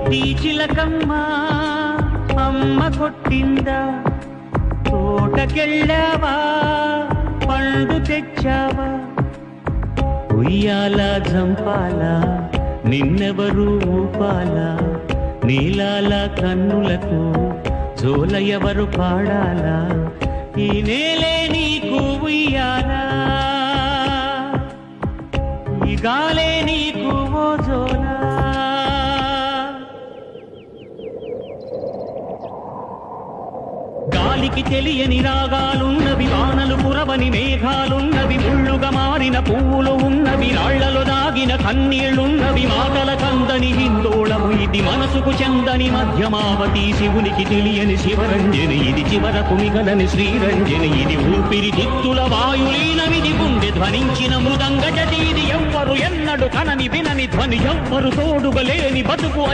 చిలకమ్మ అమ్మ కొట్టిందా తోటకెళ్ళావా పండు తెచ్చావా ఉయ్యాల జంపాల నిన్నెవరు ఊపాల నీలాల కన్నులకు జోల ఎవరు పాడాలా ఈ నేలే నీకు ఉయ్యాలా ఈ గాలే నీకు ఓ జోలా గాలికి తెలియని రాగాలున్నవి వానలు కురవని మేఘాలున్నవి ముళ్ళుగా మారిన పువ్వులు ఉన్నవి రాళ్లలో దాగిన కన్నీళ్లున్నవి మాటల కందని హిందోళము ఇది మనసుకు చెందని మధ్యమావతి శివునికి తెలియని శివరంజని ఇది చివరకు మిగలని శ్రీరంజని ఇది ఊపిరి దిత్తుల వాయులీనమిది గుండె ధ్వనించిన మృదంగ జతి ఇది ఎవ్వరు ఎన్నడు కనని వినని ధ్వని ఎవ్వరు తోడుగలేని బతుకు